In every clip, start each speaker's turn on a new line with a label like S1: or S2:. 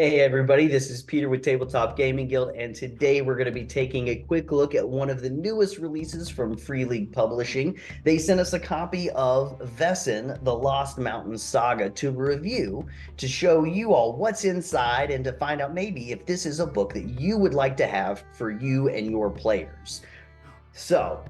S1: Hey everybody, this is Peter with Tabletop Gaming Guild, and today we're going to be taking a quick look at one of the newest releases from Free League Publishing. They sent us a copy of Vaesen, the Lost Mountains Saga to review, to show you all what's inside and to find out maybe if this is a book that you would like to have for you and your players. So,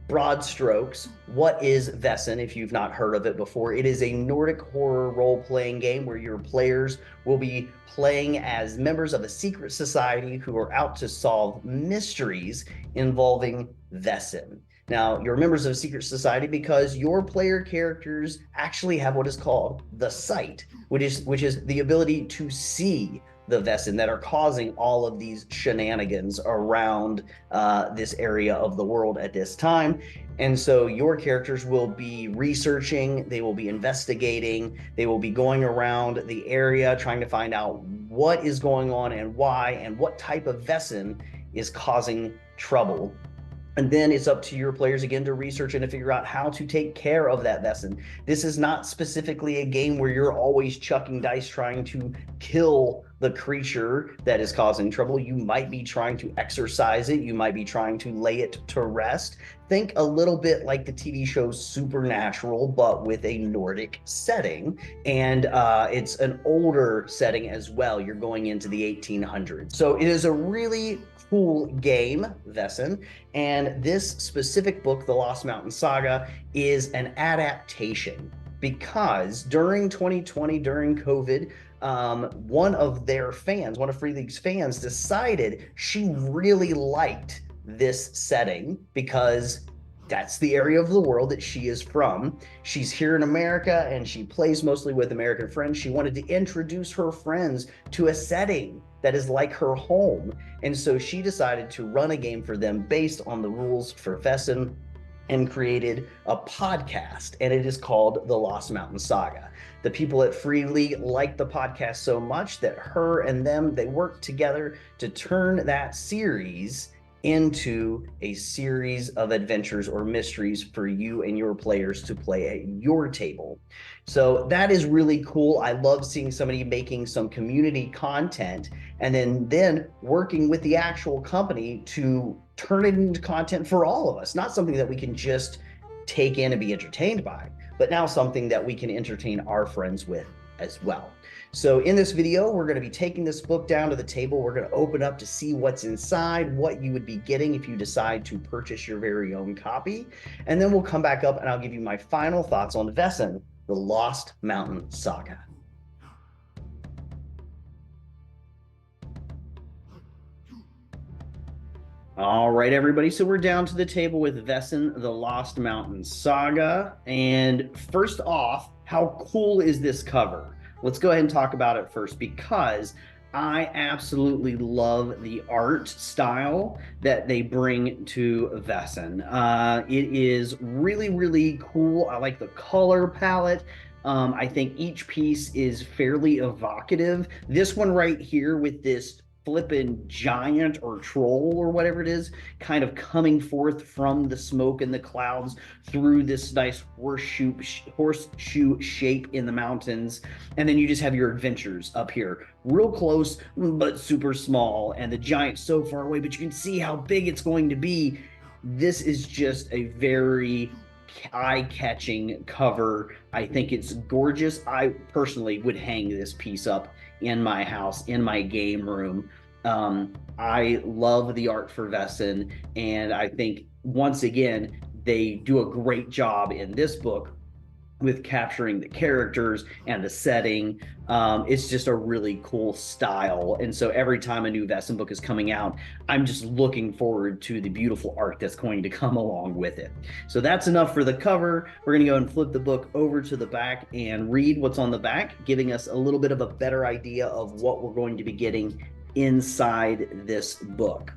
S1: broad strokes, what is Vaesen if you've not heard of it before? It is a Nordic horror role-playing game where your players will be playing as members of a secret society who are out to solve mysteries involving Vaesen. Now, you're members of a secret society because your player characters actually have what is called the sight, which is the ability to see the Vaesen that are causing all of these shenanigans around this area of the world at this time. And so your characters will be researching, they will be investigating, they will be going around the area trying to find out what is going on and why, and what type of Vaesen is causing trouble. And then it's up to your players again to research and to figure out how to take care of that Vaesen. This is not specifically a game where you're always chucking dice trying to kill the creature that is causing trouble. You might be trying to exorcise it. You might be trying to lay it to rest. Think a little bit like the TV show Supernatural, but with a Nordic setting. And it's an older setting as well. You're going into the 1800s. So it is a really cool game, Vaesen. And this specific book, The Lost Mountain Saga, is an adaptation because during 2020, during COVID, one of their fans, one of Free League's fans, decided she really liked this setting because that's the area of the world that she is from. She's here in America and she plays mostly with American friends. She wanted to introduce her friends to a setting that is like her home. And so she decided to run a game for them based on the rules for Vaesen and created a podcast, and it is called The Lost Mountain Saga. The people at Free League liked the podcast so much that her and them, they worked together to turn that series into a series of adventures or mysteries for you and your players to play at your table. So that is really cool. I love seeing somebody making some community content and then working with the actual company to turn it into content for all of us, not something that we can just take in and be entertained by, but now something that we can entertain our friends with as well. So in this video, we're going to be taking this book down to the table. We're going to open up to see what's inside, what you would be getting if you decide to purchase your very own copy. And then we'll come back up and I'll give you my final thoughts on Vaesen, the Lost Mountain Saga. All right, everybody. So we're down to the table with Vaesen, the Lost Mountain Saga. And first off, how cool is this cover? Let's go ahead and talk about it first because I absolutely love the art style that they bring to Vaesen. It is really, really cool. I like the color palette. I think each piece is fairly evocative. This one right here with this flippin' giant or troll or whatever it is kind of coming forth from the smoke and the clouds through this nice horseshoe shape in the mountains. And then you just have your adventures up here real close but super small, and the giant so far away, but you can see how big it's going to be. This is just a very eye-catching cover. I think it's gorgeous. I personally would hang this piece up in my house, in my game room. I love the art for Vaesen, and I think once again they do a great job in this book with capturing the characters and the setting. It's just a really cool style. And so every time a new Vaesen book is coming out, I'm just looking forward to the beautiful art that's going to come along with it. So that's enough for the cover. We're gonna go and flip the book over to the back and read what's on the back, giving us a little bit of a better idea of what we're going to be getting inside this book.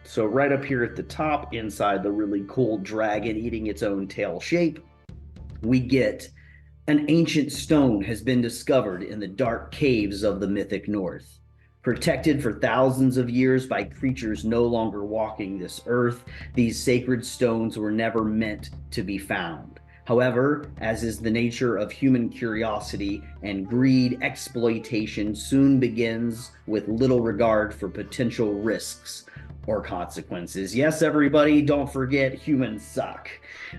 S1: So right up here at the top, inside the really cool dragon eating its own tail shape, we get an ancient stone has been discovered in the dark caves of the mythic north. Protected for thousands of years by creatures no longer walking this earth, these sacred stones were never meant to be found. However, as is the nature of human curiosity and greed, exploitation soon begins with little regard for potential risks or consequences. Yes, everybody, don't forget humans suck.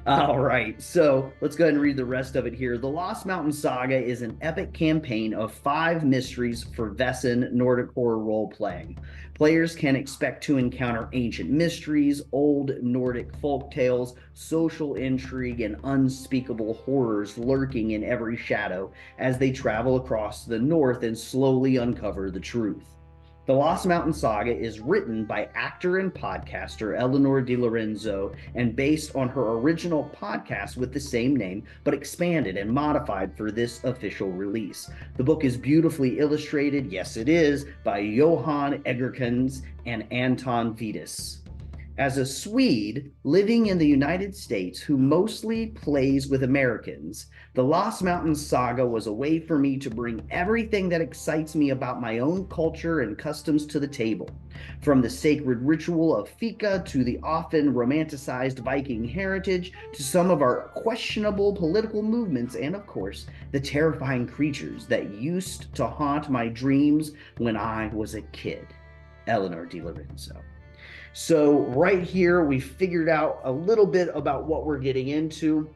S1: All right, so let's go ahead and read the rest of it here. The Lost Mountain Saga is an epic campaign of 5 mysteries for Vaesen Nordic horror role-playing. Players can expect to encounter ancient mysteries, old Nordic folk tales, social intrigue, and unspeakable horrors lurking in every shadow as they travel across the north and slowly uncover the truth. The Lost Mountain Saga is written by actor and podcaster Eleanor DiLorenzo and based on her original podcast with the same name, but expanded and modified for this official release. The book is beautifully illustrated, yes it is, by Johan Egerkens and Anton Vitus. As a Swede living in the United States who mostly plays with Americans, the Lost Mountain Saga was a way for me to bring everything that excites me about my own culture and customs to the table. From the sacred ritual of fika to the often romanticized Viking heritage to some of our questionable political movements and, of course, the terrifying creatures that used to haunt my dreams when I was a kid. Eleanor DiLorenzo. So right here, we figured out a little bit about what we're getting into.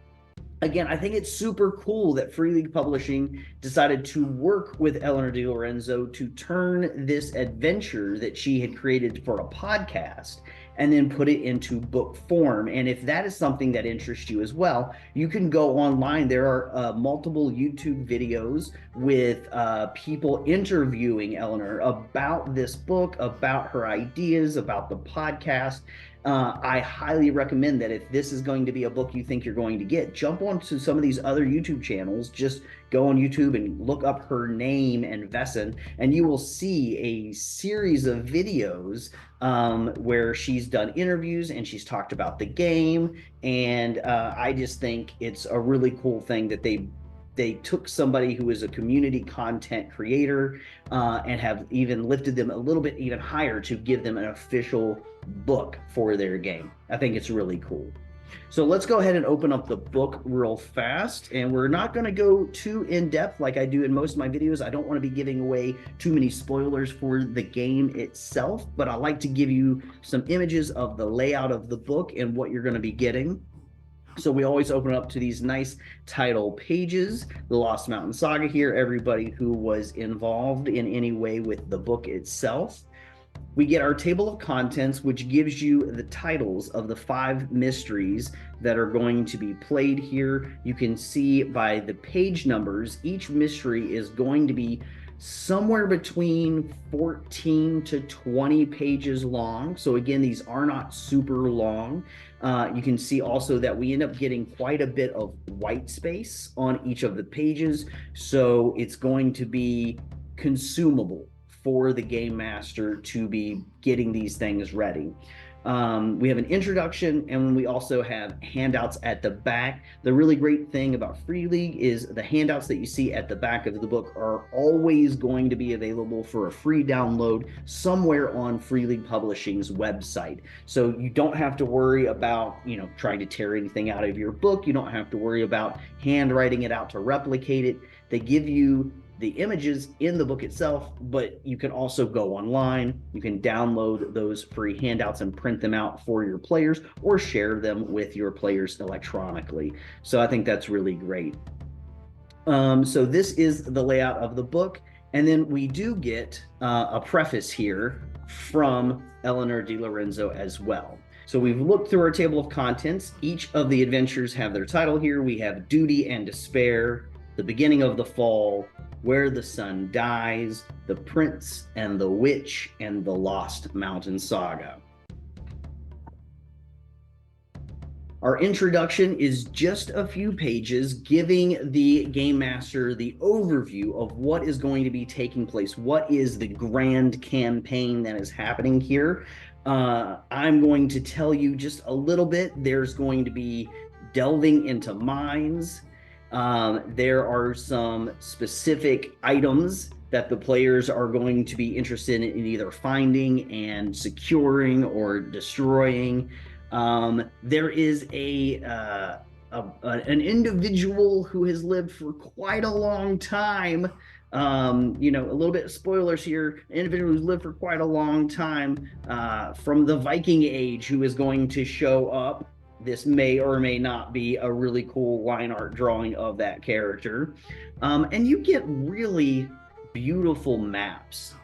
S1: Again, I think it's super cool that Free League Publishing decided to work with Eleanor DiLorenzo to turn this adventure that she had created for a podcast and then put it into book form. And if that is something that interests you as well, you can go online. There are multiple YouTube videos with people interviewing Eleanor about this book, about her ideas, about the podcast. I highly recommend that if this is going to be a book you think you're going to get, jump onto some of these other YouTube channels. Just go on YouTube and look up her name and Vaesen, and you will see a series of videos where she's done interviews and she's talked about the game. And I just think it's a really cool thing that they took somebody who is a community content creator and have even lifted them a little bit even higher to give them an official book for their game. I think it's really cool. So let's go ahead and open up the book real fast, and we're not going to go too in depth like I do in most of my videos. I don't want to be giving away too many spoilers for the game itself, but I like to give you some images of the layout of the book and what you're going to be getting. So we always open up to these nice title pages, the Lost Mountain Saga here, everybody who was involved in any way with the book itself. We get our table of contents, which gives you the titles of the 5 mysteries that are going to be played here. You can see by the page numbers, each mystery is going to be somewhere between 14 to 20 pages long. So again, these are not super long. You can see also that we end up getting quite a bit of white space on each of the pages. So it's going to be consumable for the game master to be getting these things ready. We have an introduction, and we also have handouts at the back. The really great thing about Free League is the handouts that you see at the back of the book are always going to be available for a free download somewhere on Free League Publishing's website. So you don't have to worry about, trying to tear anything out of your book. You don't have to worry about handwriting it out to replicate it. They give you the images in the book itself, but you can also go online. You can download those free handouts and print them out for your players or share them with your players electronically. So I think that's really great. So this is the layout of the book. And then we do get a preface here from Eleanor DiLorenzo as well. So we've looked through our table of contents. Each of the adventures have their title here. We have Duty and Despair, The Beginning of the Fall, Where the Sun Dies, The Prince and the Witch, and The Lost Mountain Saga. Our introduction is just a few pages giving the game master the overview of what is going to be taking place. What is the grand campaign that is happening here? I'm going to tell you just a little bit. There's going to be delving into mines. There are some specific items that the players are going to be interested in either finding and securing or destroying. There is a an individual who has lived for quite a long time. You know, a little bit of spoilers here. An individual who's lived for quite a long time from the Viking Age who is going to show up. This may or may not be a really cool line art drawing of that character. And you get really beautiful maps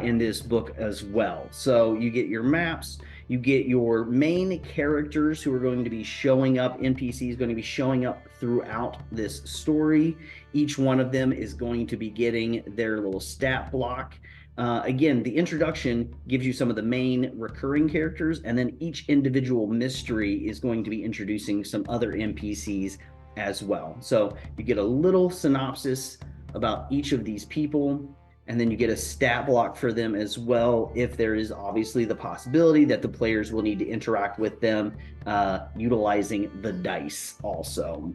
S1: in this book as well. So you get your maps, you get your main characters who are going to be showing up, NPCs going to be showing up throughout this story. Each one of them is going to be getting their little stat block. Again, the introduction gives you some of the main recurring characters, and then each individual mystery is going to be introducing some other NPCs as well. So you get a little synopsis about each of these people, and then you get a stat block for them as well, if there is obviously the possibility that the players will need to interact with them utilizing the dice also.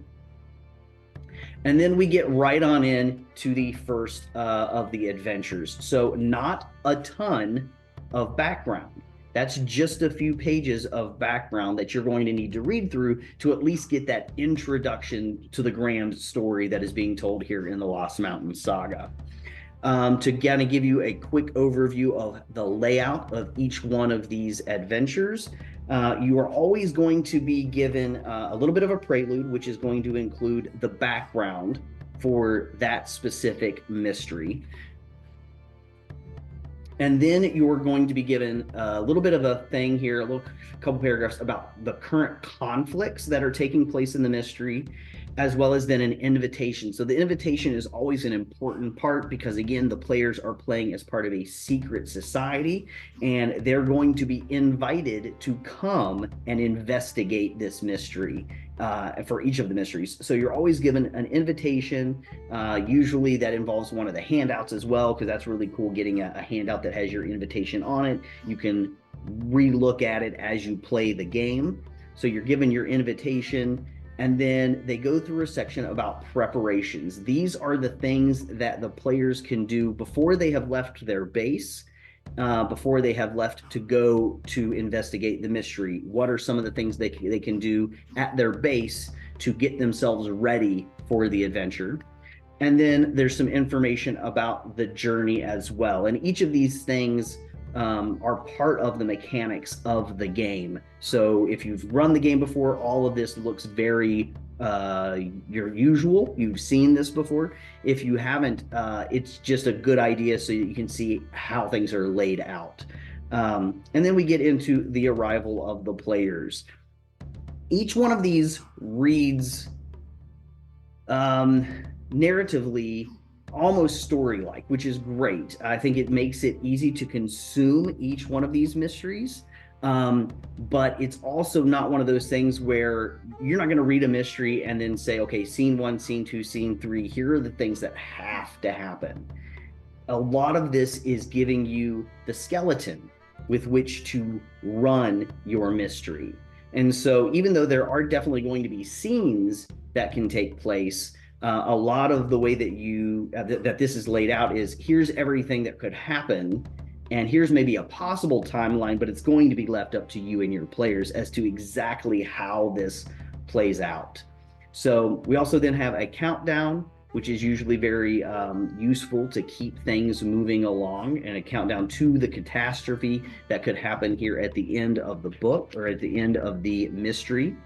S1: And then we get right on in to the first of the adventures. So not a ton of background. That's just a few pages of background that you're going to need to read through to at least get that introduction to the grand story that is being told here in the Lost Mountain Saga. To kind of give you a quick overview of the layout of each one of these adventures, you are always going to be given a little bit of a prelude, which is going to include the background for that specific mystery. And then you're going to be given a little bit of a thing here, a couple paragraphs about the current conflicts that are taking place in the mystery, as well as then an invitation. So the invitation is always an important part because, again, the players are playing as part of a secret society, and they're going to be invited to come and investigate this mystery for each of the mysteries. So you're always given an invitation. Usually that involves one of the handouts as well, because that's really cool, getting a handout that has your invitation on it. You can re-look at it as you play the game. So you're given your invitation, and then they go through a section about preparations. These are the things that the players can do before they have left their base, before they have left to go to investigate the mystery. What are some of the things they can do at their base to get themselves ready for the adventure? And then there's some information about the journey as well. And each of these things are part of the mechanics of the game. So if you've run the game before, all of this looks very your usual. You've seen this before. If you haven't, it's just a good idea so you can see how things are laid out. And then we get into the arrival of the players. Each one of these reads narratively almost story-like, which is great. I think it makes it easy to consume each one of these mysteries. But it's also not one of those things where you're not going to read a mystery and then say, okay, scene 1, scene 2, scene 3, here are the things that have to happen. A lot of this is giving you the skeleton with which to run your mystery. And so even though there are definitely going to be scenes that can take place, a lot of the way that that this is laid out is, here's everything that could happen, and here's maybe a possible timeline, but it's going to be left up to you and your players as to exactly how this plays out. So we also then have a countdown, which is usually very useful to keep things moving along, and a countdown to the catastrophe that could happen here at the end of the book or at the end of the mystery.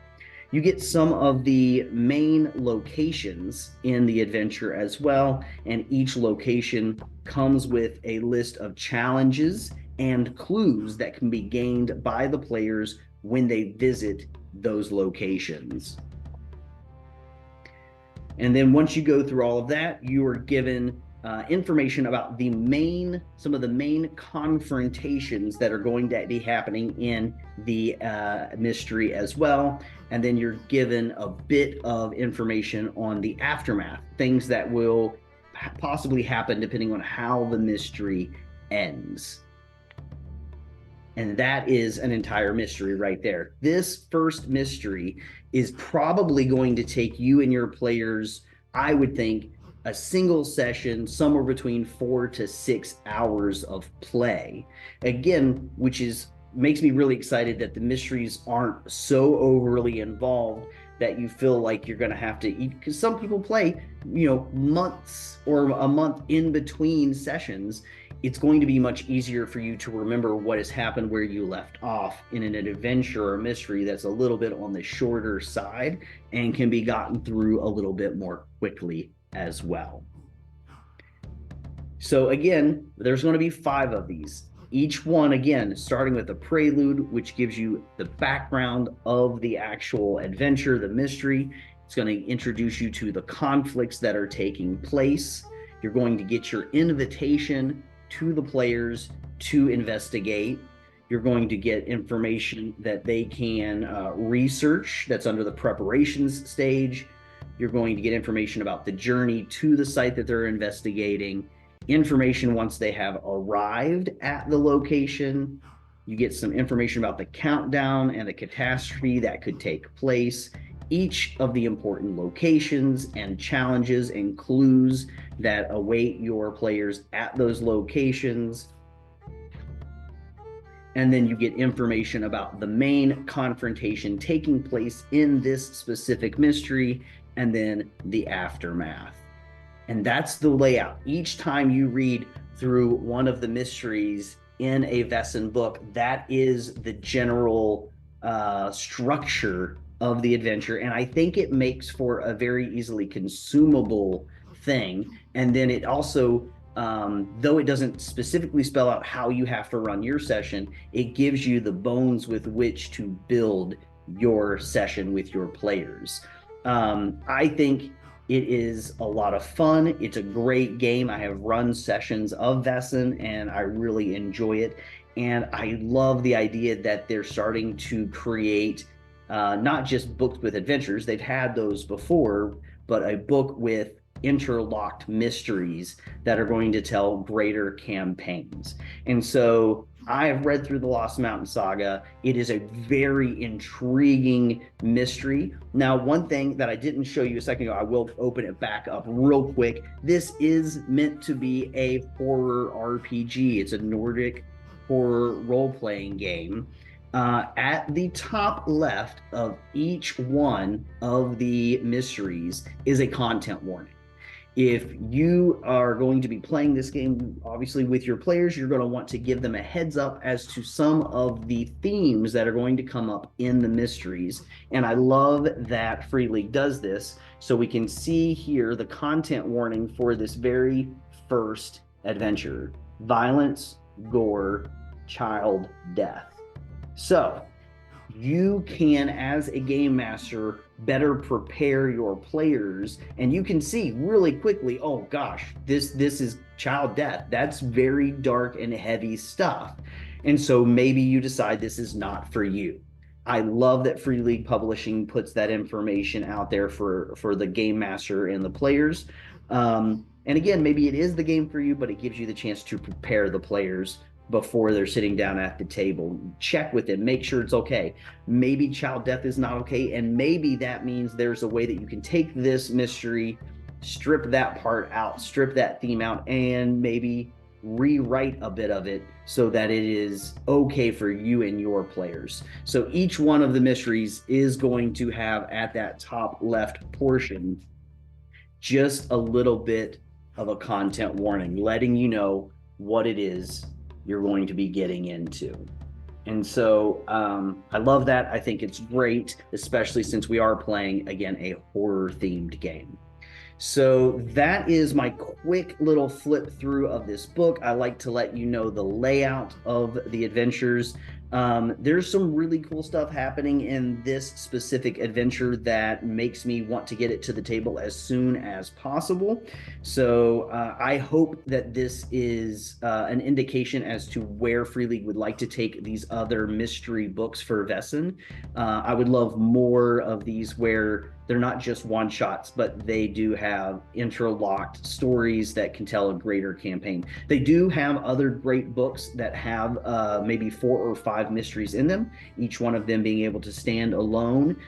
S1: You get some of the main locations in the adventure as well, and each location comes with a list of challenges and clues that can be gained by the players when they visit those locations. And then once you go through all of that, you are given information about some of the main confrontations that are going to be happening in the mystery as well. And then you're given a bit of information on the aftermath, things that will possibly happen depending on how the mystery ends. And that is an entire mystery right there. This first mystery is probably going to take you and your players, I would think, a single session, somewhere between 4 to 6 hours of play. Again, which makes me really excited that the mysteries aren't so overly involved that you feel like you're going to have to eat, because some people play, months or a month in between sessions. It's going to be much easier for you to remember what has happened where you left off in an adventure or mystery that's a little bit on the shorter side and can be gotten through a little bit more quickly as well. So again, there's going to be 5 of these. Each one, again, starting with a prelude, which gives you the background of the actual adventure, the mystery. It's going to introduce you to the conflicts that are taking place. You're going to get your invitation to the players to investigate. You're going to get information that they can research that's under the preparations stage. You're going to get information about the journey to the site that they're investigating, information once they have arrived at the location. You get some information about the countdown and the catastrophe that could take place, each of the important locations and challenges and clues that await your players at those locations. And then you get information about the main confrontation taking place in this specific mystery, and then the aftermath. And that's the layout. Each time you read through one of the mysteries in a Vaesen book, that is the general structure of the adventure. And I think it makes for a very easily consumable thing. And then it also, though it doesn't specifically spell out how you have to run your session, it gives you the bones with which to build your session with your players. I think it is a lot of fun. It's a great game. I have run sessions of Vaesen and I really enjoy it. And I love the idea that they're starting to create not just books with adventures, they've had those before, but a book with interlocked mysteries that are going to tell greater campaigns. And so I have read through the Lost Mountain Saga. It is a very intriguing mystery. Now, one thing that I didn't show you a second ago, I will open it back up real quick. This is meant to be a horror RPG. It's a Nordic horror role-playing game. At the top left of each one of the mysteries is a content warning. If you are going to be playing this game, obviously with your players, you're going to want to give them a heads up as to some of the themes that are going to come up in the mysteries. And I love that Free League does this. So we can see here the content warning for this very first adventure: violence, gore, child death. So you can, as a game master, better prepare your players, and you can see really quickly, oh gosh, this is child death. That's very dark and heavy stuff. And so maybe you decide this is not for you. I love that Free League Publishing puts that information out there for the game master and the players. And again, maybe it is the game for you, but it gives you the chance to prepare the players before they're sitting down at the table. Check with them, make sure it's okay. Maybe child death is not okay, and maybe that means there's a way that you can take this mystery, strip that part out, strip that theme out, and maybe rewrite a bit of it so that it is okay for you and your players. So each one of the mysteries is going to have, at that top left portion, just a little bit of a content warning, letting you know what it is you're going to be getting into. And so I love that. I think it's great, especially since we are playing, again, a horror themed game. So that is my quick little flip through of this book. I like to let you know the layout of the adventures. There's some really cool stuff happening in this specific adventure that makes me want to get it to the table as soon as possible. So I hope that this is an indication as to where Free League would like to take these other mystery books for Vaesen. I would love more of these where they're not just one shots, but they do have interlocked stories that can tell a greater campaign. They do have other great books that have maybe 4 or 5 mysteries in them, each one of them being able to stand alone.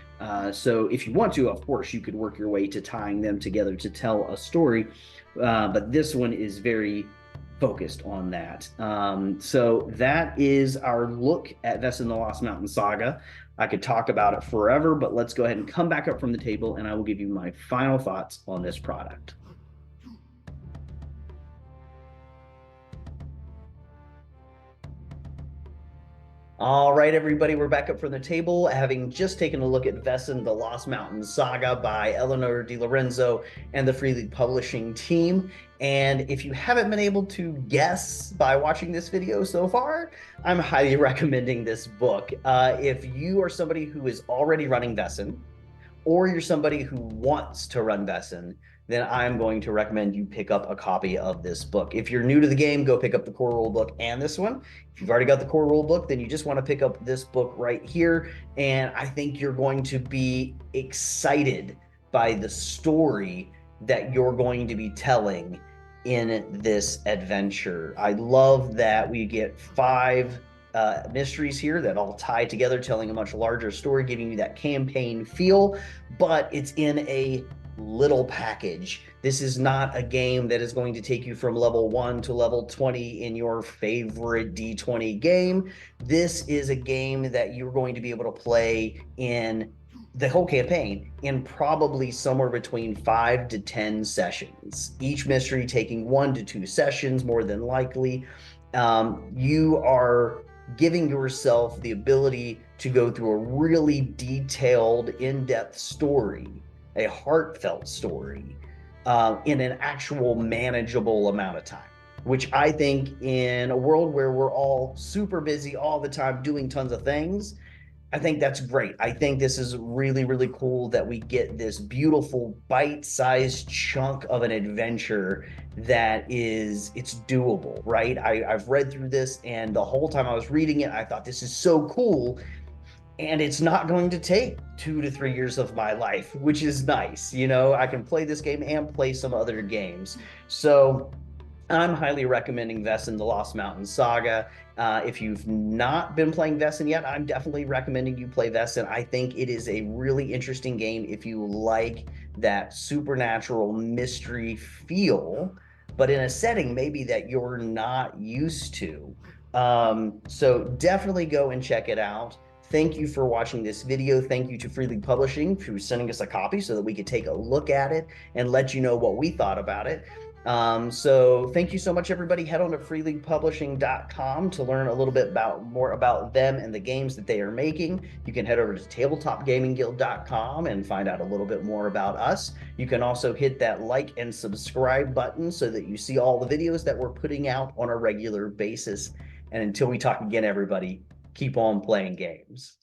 S1: So if you want to, of course, you could work your way to tying them together to tell a story. But this one is very focused on that. So that is our look at Vaesen the Lost Mountain Saga. I could talk about it forever, but let's go ahead and come back up from the table and I will give you my final thoughts on this product. All right, everybody, we're back up from the table, having just taken a look at Vaesen, the Lost Mountains Saga by Eleanor DiLorenzo and the Free League Publishing team. And if you haven't been able to guess by watching this video so far, I'm highly recommending this book. If you are somebody who is already running Vaesen, or you're somebody who wants to run Vaesen, then I'm going to recommend you pick up a copy of this book. If you're new to the game, go pick up the core rule book and this one. If you've already got the core rule book, then you just want to pick up this book right here. And I think you're going to be excited by the story that you're going to be telling in this adventure. I love that we get 5 mysteries here that all tie together, telling a much larger story, giving you that campaign feel, but it's in a little package. This is not a game that is going to take you from level 1 to level 20 in your favorite D20 game. This is a game that you're going to be able to play in the whole campaign in probably somewhere between 5 to 10 sessions, each mystery taking 1 to 2 sessions more than likely. You are giving yourself the ability to go through a really detailed, in-depth story, a heartfelt story, in an actual manageable amount of time, which I think in a world where we're all super busy all the time doing tons of things, I think that's great. I think this is really, really cool that we get this beautiful bite-sized chunk of an adventure that it's doable, right? I've read through this, and the whole time I was reading it, I thought this is so cool, and it's not going to take 2 to 3 years of my life, which is nice. You know, I can play this game and play some other games. So I'm highly recommending Vaesen, the Lost Mountains Saga. If you've not been playing Vaesen yet, I'm definitely recommending you play Vaesen. I think it is a really interesting game if you like that supernatural mystery feel, but in a setting maybe that you're not used to. So definitely go and check it out. Thank you for watching this video. Thank you to Free League Publishing for sending us a copy so that we could take a look at it and let you know what we thought about it. So thank you so much, everybody. Head on to freeleaguepublishing.com to learn a little bit more about them and the games that they are making. You can head over to tabletopgamingguild.com and find out a little bit more about us. You can also hit that like and subscribe button so that you see all the videos that we're putting out on a regular basis. And until we talk again, everybody, keep on playing games.